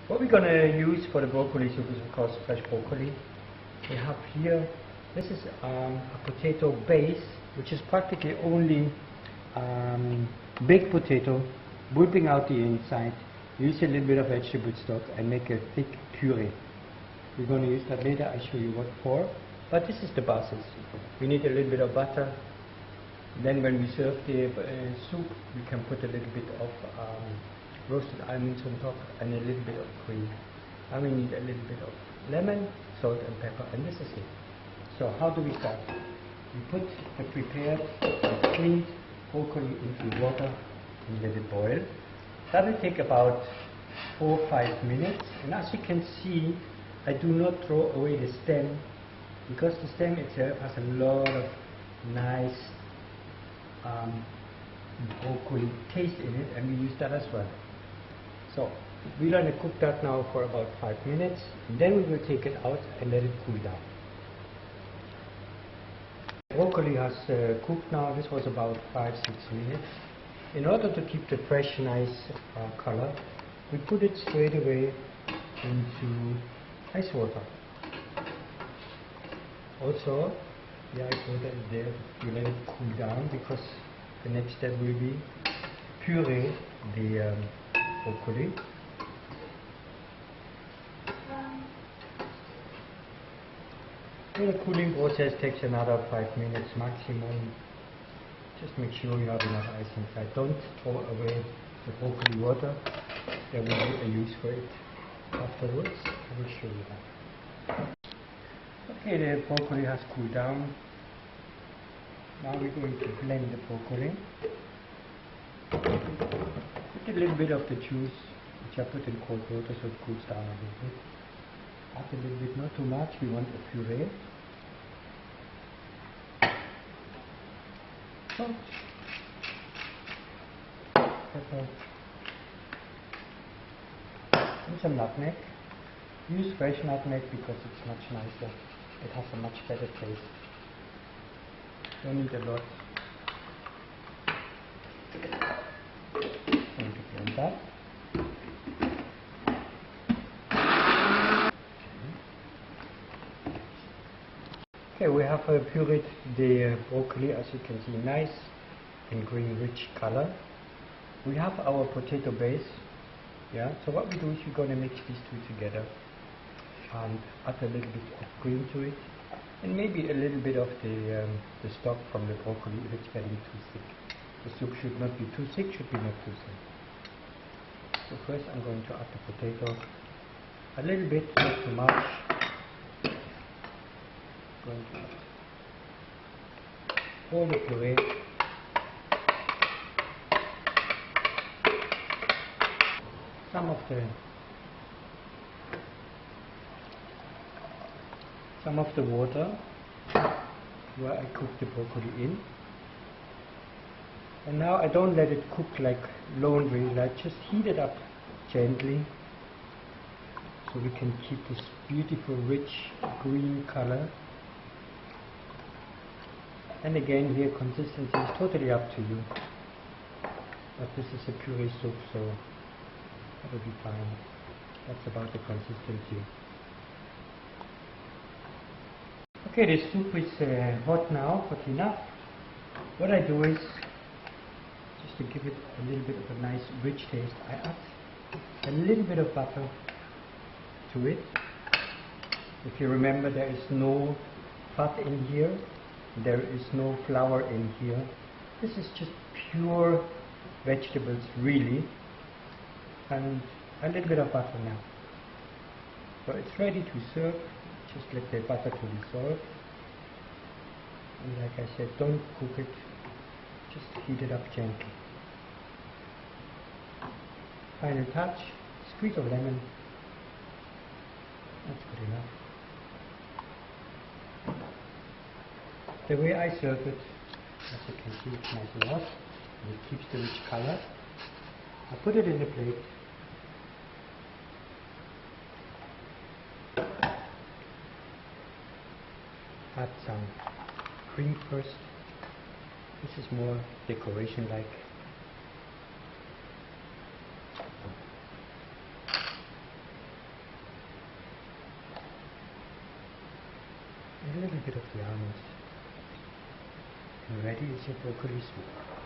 What we're gonna use for the broccoli soup is of course fresh broccoli. We have here, this is a potato base, which is practically only baked potato, whipping out the inside, use a little bit of vegetable stock and make a thick puree. We're going to use that later, I'll show you what for, but this is the basis. We need a little bit of butter. Then when we serve the soup, we can put a little bit of roasted almonds on top and a little bit of cream. And we need a little bit of lemon, salt and pepper, and this is it. So how do we start? We put the prepared and cleaned broccoli into water and let it boil. That will take about 4 or 5 minutes, and as you can see, I do not throw away the stem, because the stem itself has a lot of nice broccoli taste in it, and we use that as well. So we're going to cook that now for about 5 minutes, and then we will take it out and let it cool down. Broccoli has cooked now. This was about 5-6 minutes. In order to keep the fresh nice color, we put it straight away into ice water. Also, the ice water is there to let it cool down, because the next step will be puree the broccoli. The cooling process takes another 5 minutes maximum. Just make sure you have enough ice inside. Don't throw away the broccoli water. There will be a use for it afterwards. I will show you that. Okay, the broccoli has cooled down. Now we're going to blend the broccoli. Put a little bit of the juice, which I put in cold water so it cools down a little bit. Add a little bit, not too much, we want a puree. Salt, pepper, and some nutmeg. Use fresh nutmeg because it's much nicer. It has a much better taste. Don't need a lot. Going to blend that. Okay, we have pureed the broccoli, as you can see, nice and green rich color. We have our potato base. Yeah, so what we do is we're going to mix these two together and add a little bit of cream to it, and maybe a little bit of the stock from the broccoli if it's getting too thick. The soup should not be too thick, should be not too thin. So first I'm going to add the potato, a little bit, not too much. Going to add all the puree. Some of the water where I cook the broccoli in. And now I don't let it cook like laundry, I just heat it up gently so we can keep this beautiful rich green color. And again, here consistency is totally up to you, but this is a puree soup, so that will be fine. That's about the consistency. Okay, the soup is hot now, hot enough. What I do is, just to give it a little bit of a nice rich taste, I add a little bit of butter to it. If you remember, there is no fat in here, there is no flour in here. This is just pure vegetables, really, and a little bit of butter now. So it's ready to serve. Just let the butter to dissolve, and like I said, don't cook it, just heat it up gently. Final touch, squeeze of lemon. That's good enough. The way I serve it, as you can see, it's nice and hot, and it keeps the rich color. I put it in a plate. Add some cream first. This is more decoration like. a little bit of the almonds. And ready is your broccoli soup.